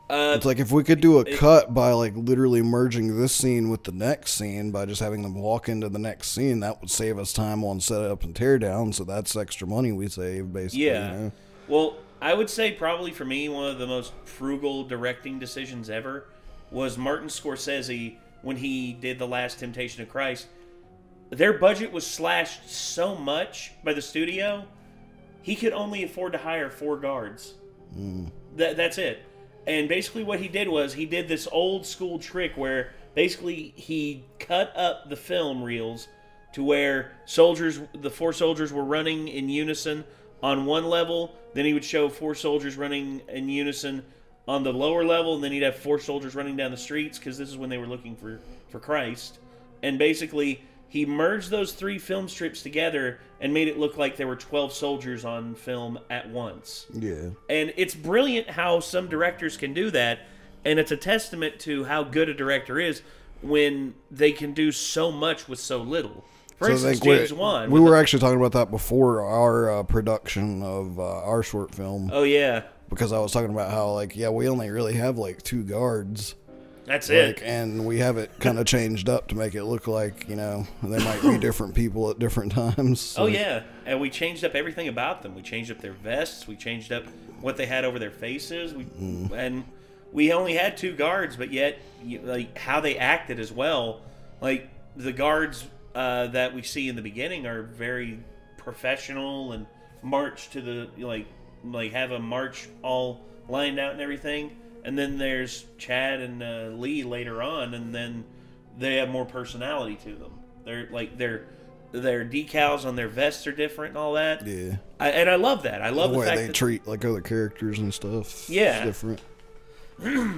It's like if we could do a cut by like literally merging this scene with the next scene by just having them walk into the next scene, that would save us time on setup and tear down. So that's extra money we save, basically. Yeah. Well, I would say probably for me, one of the most frugal directing decisions ever was Martin Scorsese when he did The Last Temptation of Christ. Their budget was slashed so much by the studio, he could only afford to hire 4 guards. That's it. And basically what he did was he did this old school trick where basically he cut up the film reels to where the 4 soldiers were running in unison on one level. Then he would show 4 soldiers running in unison on the lower level. And then he'd have 4 soldiers running down the streets, because this is when they were looking for Christ. And basically he merged those 3 film strips together and made it look like there were 12 soldiers on film at once. Yeah. And it's brilliant how some directors can do that, and it's a testament to how good a director is when they can do so much with so little. For instance, James Wan. We were actually talking about that before our production of our short film. Oh, yeah. Because I was talking about how, like, yeah, we only really have, like, 2 guards. That's it. And we have it kind of changed up to make it look like, you know, they might be different people at different times. So. Oh, yeah. And we changed up everything about them. We changed up their vests. We changed up what they had over their faces. And we only had 2 guards, but yet, like, how they acted as well. Like, the guards that we see in the beginning are very professional and march to the, like have a march all lined out and everything. And then there's Chad and Lee later on, and then they have more personality to them. They're like their decals on their vests are different and all that. Yeah. And I love that. I love the way fact they treat like other characters and stuff. Yeah. It's different.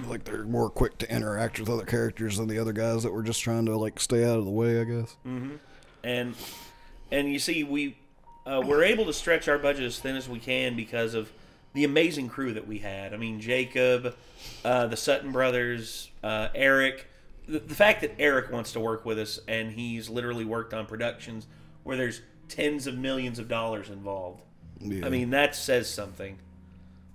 Like they're more quick to interact with other characters than the other guys that were just trying to like stay out of the way, I guess. Mm-hmm. And you see, we're able to stretch our budget as thin as we can because of the amazing crew that we had. I mean, Jacob, the Sutton brothers, Eric. The fact that Eric wants to work with us, and he's literally worked on productions where there's tens of millions of dollars involved. Yeah. I mean, that says something.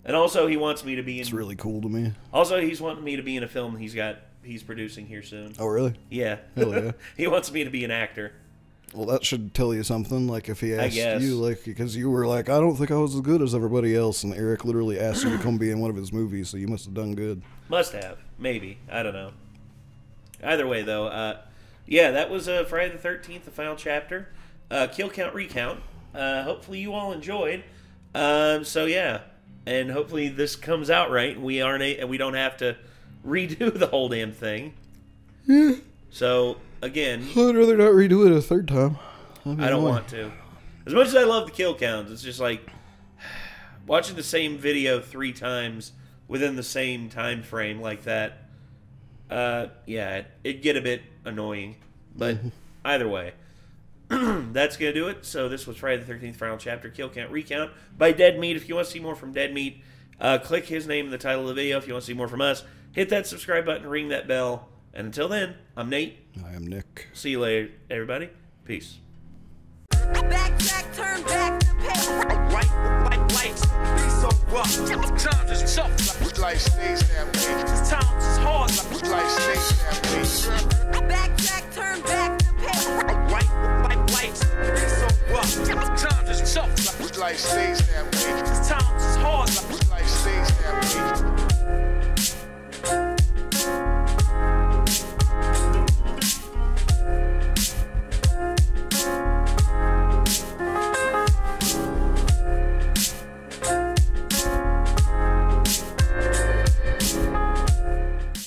And also, he wants me to be in... It's really cool to me. Also, he's wanting me to be in a film he's producing here soon. Oh, really? Yeah. Hell yeah. He wants me to be an actor. Well, that should tell you something, like, if he asked guess. you, like, because you were like, I don't think I was as good as everybody else, and Eric literally asked you to come be in one of his movies, so you must have done good. Must have. Maybe. I don't know. Either way, though, yeah, that was Friday the 13th, the final chapter. Kill Count Recount. Hopefully you all enjoyed. So, yeah. And hopefully this comes out right, and we don't have to redo the whole damn thing. Yeah. So, again... I'd rather not redo it a third time. I don't want to. As much as I love the kill counts, it's just like... watching the same video 3 times within the same time frame like that... yeah, it'd get a bit annoying. But either way, that's going to do it. So this was Friday the 13th final chapter, Kill Count Recount by Dead Meat. If you want to see more from Dead Meat, click his name in the title of the video. If you want to see more from us, hit that subscribe button, ring that bell. And until then, I'm Nate. I am Nick. See you later, everybody. Peace. Backtrack, turn back, right, lights, be so rough. Times is tough. Life stays that way. Times is hard. Life stays that way. Backtrack.